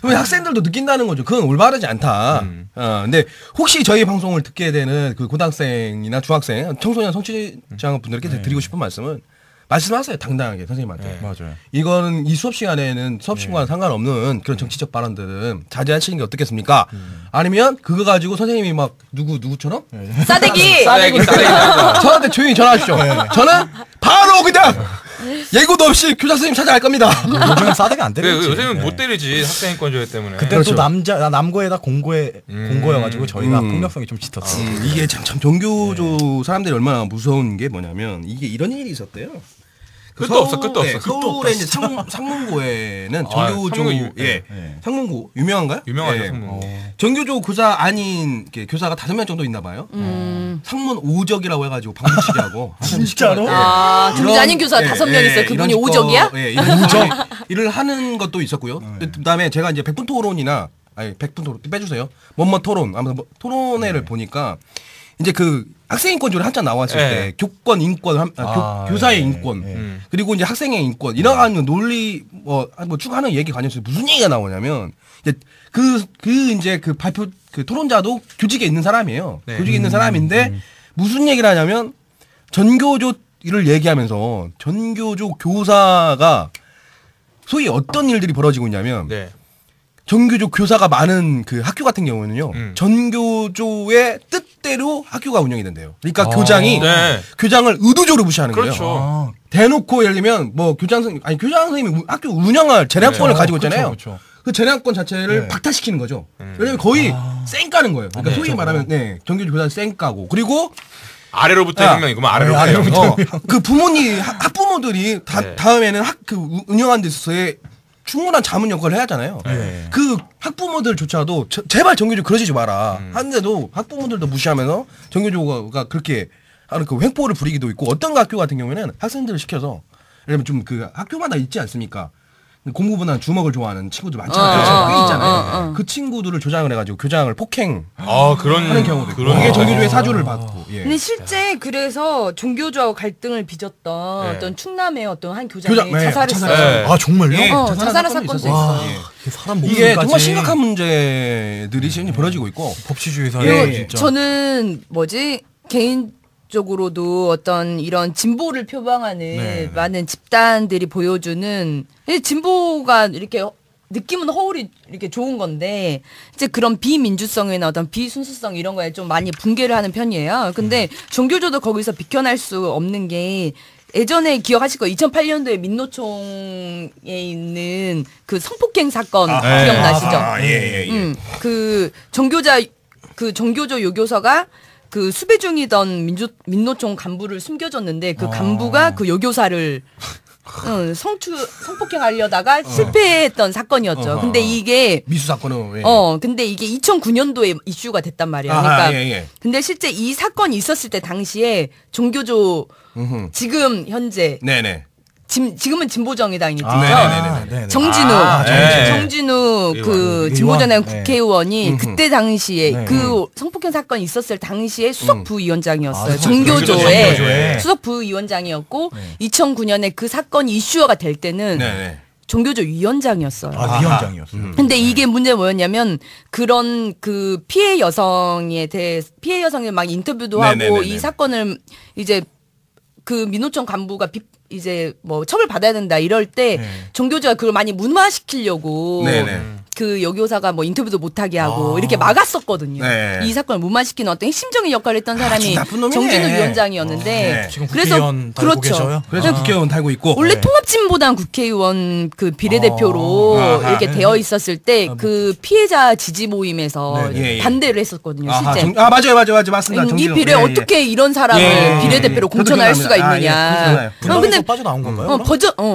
그럼 학생들도 느낀다는 거죠. 그건 올바르지 않다. 근데 혹시 저희 방송을 듣게 되는 그 고등학생이나 중학생, 청소년 성취자 분들께 드리고 싶은 말씀은 말씀하세요, 당당하게 선생님한테. 맞아요. 이거는 이 수업 시간에는 수업 시간과는 상관없는 그런 정치적 발언들은 자제하시는 게 어떻겠습니까? 아니면 그거 가지고 선생님이 막 누구처럼? 싸대기. 저한테 조용히 전화하십시오. 저는 바로 그냥 예고도 없이 교장 선생님 찾아갈 겁니다. 요즘은 싸대기 안 때리지. 요새는 못 때리지 학생인권조회 때문에. 그때 또 남고에다 공고여가지고 저희가 폭력성이 좀 짙었어. 이게 참 정교조 사람들이 얼마나 무서운 게 뭐냐면 이게 이런 일이 있었대요. 끝도 없어. 서울에 이제 상문고에는 정교조 상문고 유명한가요? 유명하죠. 상문고. 정교조 교사 아닌 교사가 5명 정도 있나 봐요. 상문 오적이라고 해가지고 방문치기 하고. 진짜로? 정교조 아닌 교사 5명 있어요. 그분이 오적이야? 오적 일을 하는 것도 있었고요. 그다음에 제가 이제 100분 토론이나 100분 토론 빼주세요. 뭐뭐 토론 아무튼 토론회를 보니까 이제 그 학생인권조례 한자 나왔을 때 교권 인권 교사의 인권 그리고 이제 학생의 인권 이런 논리 쭉 하는 얘기 관련해서 무슨 얘기가 나오냐면 이제 이제 그 발표 그 토론자도 교직에 있는 사람이에요. 교직에 있는 사람인데 무슨 얘기를 하냐면 전교조를 얘기하면서 전교조 교사가 소위 어떤 일들이 벌어지고 있냐면 전교조 교사가 많은 그 학교 같은 경우는요, 전교조의 뜻대로 학교가 운영이 된대요. 그러니까 교장이 교장을 의도적으로 무시하는 거예요. 대놓고 예를 들면 뭐 교장 선생님이 학교 운영할 재량권을 가지고 있잖아요. 그 재량권 자체를 박탈시키는 거죠. 왜냐면 거의 쌩까는 거예요. 그러니까 소위 말하면 전교조 교사는 쌩까고 그리고 아래로부터 혁명이구만. 아래로부터. 그 부모님 학부모들이 다음에는 그 운영하는 데 있어서의 충분한 자문 역할을 해야 하잖아요. 그 학부모들조차도 제발 정교조 그러지 마라. 하는데도 학부모들도 무시하면서 정교조가 그렇게 하는 그 횡포를 부리기도 있고 어떤 학교 같은 경우에는 학생들을 시켜서 예를 들면 좀 그 학교마다 있지 않습니까? 공부보다는 주먹을 좋아하는 친구들 많잖아요. 꽤 있잖아요. 그 친구들을 조장을 해가지고 교장을 폭행하는 경우도 있고 이게 정교조의 사주를 받고. 근데 실제 그래서 종교조하고 갈등을 빚었던 어떤 충남의 어떤 한 교장이 자살했어요. 아 정말요? 자살한 사건도 있어요. 이게 정말 심각한 문제들이 지금 벌어지고 있고 법치주의사에 저는 개인적으로도 어떤 이런 진보를 표방하는 많은 집단들이 보여주는 진보가 이렇게 느낌은 허울이 이렇게 좋은 건데 이제 그런 비민주성이나 어떤 비순수성 이런 거에 좀 많이 붕괴를 하는 편이에요. 근데 종교조도 거기서 비켜날 수 없는 게 예전에 기억하실 거예요. 2008년도에 민노총에 있는 그 성폭행 사건 기억나시죠? 그 정교조 요교서가 그 수배 중이던 민노총 간부를 숨겨줬는데 그 간부가 그 여교사를 성폭행 하려다가 실패했던 사건이었죠. 근데 이게 미수 사건은 근데 이게 2009년도에 이슈가 됐단 말이야. 그러니까 근데 실제 이 사건이 있었을 때 당시에 종교조 지금 현재 네네. 지금은 진보정의당이죠. 정진우 그 진보정의당 국회의원이 그때 당시에 그 성폭행 사건이 있었을 당시에 수석 부위원장이었어요. 종교조의 수석 부위원장이었고 2009년에 그 사건이 이슈화가 될 때는 종교조 위원장이었어요. 위원장이었어요. 근데 이게 문제가 뭐였냐면 그런 그 피해 여성에 대해 피해 여성을 막 인터뷰도 하고 이 사건을 이제 그 민노총 간부가 이제 뭐 처벌 받아야 된다 이럴 때 종교조가 그걸 많이 문화시키려고 그 여교사가 뭐 인터뷰도 못하게 하고 이렇게 막았었거든요. 이 사건을 무마시키는 어떤 핵심적인 역할을 했던 사람이 정진우 위원장이었는데 그래서 그렇죠. 그래서 국회의원 달고 있고 원래 통합진보당 국회의원 그 비례대표로 이렇게 되어 있었을 때 그 피해자 지지 모임에서 반대를 했었거든요. 실제. 맞아요. 맞습니다. 이 비례 어떻게 이런 사람을 비례대표로 공천할 수가 있느냐. 근데 빠져나온 건가요?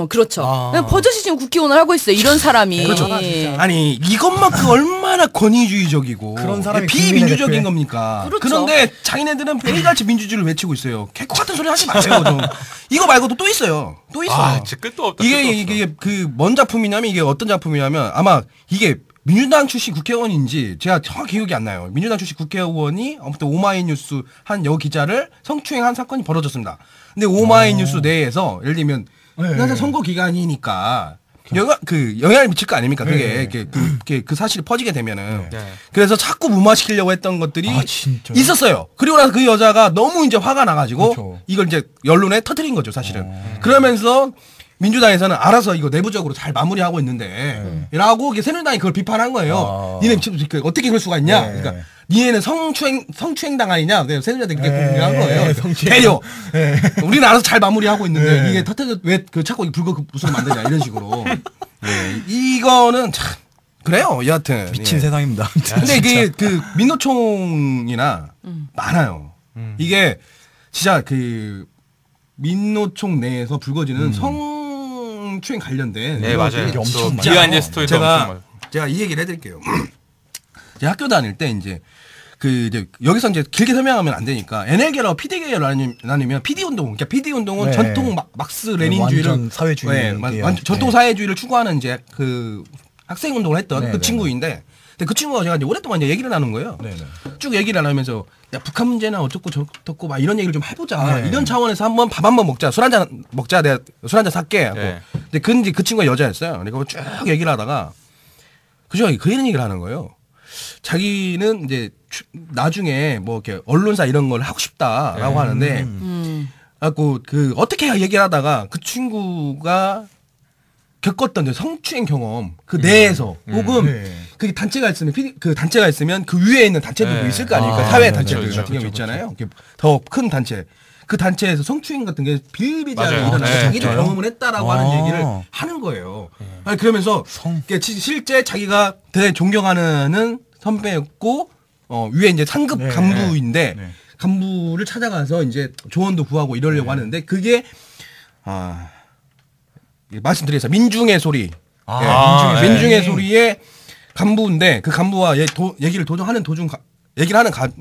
그렇죠. 버젓이 지금 국회의원을 하고 있어요. 이런 사람이. 그렇죠. 아니 이것만큼 얼마나 권위주의적이고 그런 사람이 비민주적인 겁니까? 그렇죠. 그런데 자기네들은 매일같이 민주주의를 외치고 있어요. 개코 같은 소리 하지 마세요. 좀. 이거 말고도 또 있어요. 끝도 없다. 이게 그 뭔 작품이냐면 이게 어떤 작품이냐면 아마 이게 민주당 출신 국회의원인지 제가 정확히 기억이 안 나요. 민주당 출신 국회의원이 아무튼 오마이뉴스 한 여기자를 성추행한 사건이 벌어졌습니다. 근데 오마이뉴스 내에서 예를 들면 사실 선거 기간이니까 영향을 미칠 거 아닙니까? 그 사실이 퍼지게 되면은. 그래서 자꾸 무마시키려고 했던 것들이 있었어요. 그리고 나서 그 여자가 너무 이제 화가 나가지고 이걸 이제 언론에 터뜨린 거죠, 사실은. 그러면서 민주당에서는 알아서 이거 내부적으로 잘 마무리하고 있는데 라고 새누리당이 그걸 비판한 거예요. 니네 어떻게 그럴 수가 있냐? 그러니까 니네는 성추행당 아니냐? 새누리당이 그렇게 공격한 거예요. 배려. 우리는 알아서 잘 마무리하고 있는데 이게 터뜨려 왜 자꾸 불거부수로 만드냐 이런 식으로. 이거는 참 그래요. 여하튼 미친 세상입니다. 근데 이게 그 민노총이나 많아요. 이게 진짜 그 민노총 내에서 불거지는 성추행 관련된 맞아요. 엄청 비하인드 스토리도 제가 이 얘기를 해드릴게요. 제가 학교 다닐 때 이제 이제 여기서 이제 길게 설명하면 안 되니까 NL계라고 PD계를 나누면 PD 운동, 그러니까 PD 운동은 전통 막스 레닌주의를 완전 사회주의, 전통 사회주의를 추구하는 이제 그 학생 운동을 했던 그 친구인데. 근데 그 친구가 제가 이제 오랫동안 이제 얘기를 나눈 거예요. 쭉 얘기를 나누면서 야 북한 문제는 어쩌고 저쩌고 막 이런 얘기를 좀 해보자. 이런 차원에서 한번 밥 한번 먹자. 술 한잔 먹자. 내가 술 한잔 살게. 하고. 근데 그 친구가 여자였어요. 그러니까 쭉 얘기를 하다가 그저 이런 얘기를 하는 거예요. 자기는 이제 나중에 뭐 이렇게 언론사 이런 걸 하고 싶다라고 하는데, 갖고 어떻게 얘기를 하다가 그 친구가 겪었던 성추행 경험 그 내에서 혹은 그 단체가 있으면 그 단체가 있으면 그 위에 있는 단체들도 있을 거 아닙니까? 사회 단체들 같은 경우 있잖아요. 더 큰 단체. 그 단체에서 성추행 같은 게 비일비재하게 일어나서 자기도 경험을 했다라고 하는 얘기를 하는 거예요. 아니, 그러면서 실제 자기가 되게 존경하는 선배였고 위에 이제 상급 간부인데 간부를 찾아가서 이제 조언도 구하고 이러려고 하는데 그게 말씀드리겠습니다. 민중의 소리. 민중의 소리의 간부인데 그 간부와 얘기를 하는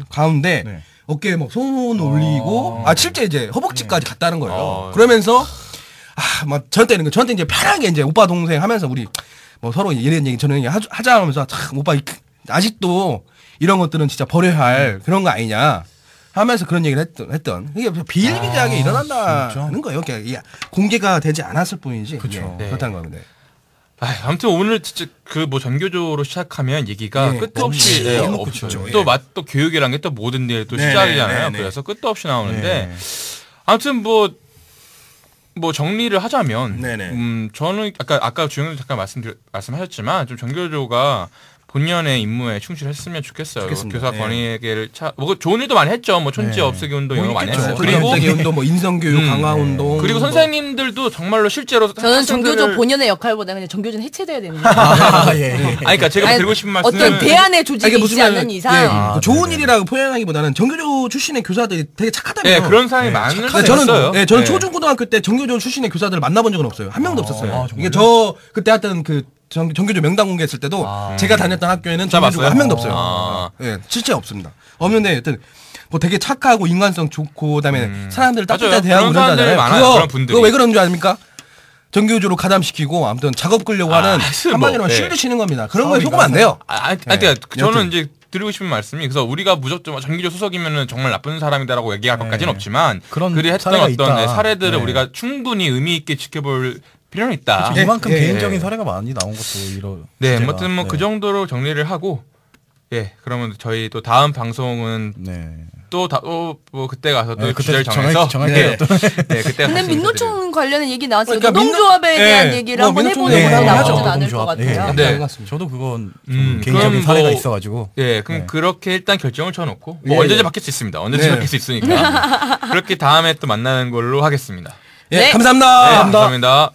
가운데 어깨에 막 손 올리고 실제 이제 허벅지까지 갔다는 거예요. 그러면서 막 저한테 이제 편하게 이제 오빠 동생 하면서 우리 뭐 서로 이런 얘기 저런 얘기 하자 하면서 참 오빠 아직도 이런 것들은 진짜 버려야 할 그런 거 아니냐. 하면서 그런 얘기를 했던 이게 비일비재하게 일어난다는 거예요. 그러니까 공개가 되지 않았을 뿐이지. 그렇다는 겁니다. 아무튼 오늘 진짜 그 뭐 전교조로 시작하면 얘기가 끝도 없이 없죠. 또 교육이란 게 또 모든 일 또 시작이잖아요. 그래서 끝도 없이 나오는데 아무튼 뭐 정리를 하자면 저는 아까 주영님 잠깐 말씀하셨지만 좀 전교조가 본연의 임무에 충실했으면 좋겠어요. 교사 권익을 뭐 좋은 일도 많이 했죠. 뭐 촌지 없애기 운동 이런 거 많이 했어요. 그리고 운동, 뭐 인성교육 강화 운동. 그리고 선생님들도 정말로 실제로 저는 정교조 본연의 역할보다 그냥 정교조는 해체돼야 되는 그러니까 제가 드리고 싶은 말씀은 어떤 대안의 조직이 있지 않는 이상 좋은 일이라고 표현하기보다는 정교조 출신의 교사들이 되게 착하다며. 네, 그런 사람이 많은 있어요. 저는 초중고등학교 때 정교조 출신의 교사들을 만나본 적은 없어요. 한 명도 없었어요. 이게 저 그때 했던 그 정교조 명단 공개했을 때도 제가 다녔던 학교에는 정교조가 한 명도 없어요. 예, 실제 없습니다. 없는데 여튼 뭐 되게 착하고 인간성 좋고 그다음에 사람들을 따뜻하게 대하고 그러잖아요. 그거 왜 그런 줄 아십니까? 정교조로 가담시키고 아무튼 작업 끌려고 하는 한마디로 쉴드 치는 겁니다. 그런 거에 속으면 안 돼요. 그러니까 저는 이제 드리고 싶은 말씀이 그래서 우리가 무조건 정규조 소속이면은 정말 나쁜 사람이다라고 얘기할 것까지는 없지만 그들이 했던 어떤 사례들을 우리가 충분히 의미 있게 지켜볼 필요는 있다. 이만큼 개인적인 사례가 많이 나온 것도 이런. 네, 아무튼 뭐 그 정도로 정리를 하고 그러면 저희 또 다음 방송은 뭐 그때 가서 또 주제를 정해서 그때. 근데 민노총 관련된 얘기 나왔으니까 노동조합에 대한 얘기를 한번 해보는 것도 나쁘진 않을 것 같아요. 네, 저도 그건 좀 개인적인 사례가 있어가지고. 그럼 그렇게 일단 결정을 쳐놓고 뭐 언제든지 바뀔 수 있습니다. 언제든지 바뀔 수 있으니까 그렇게 다음에 또 만나는 걸로 하겠습니다. 감사합니다. 감사합니다.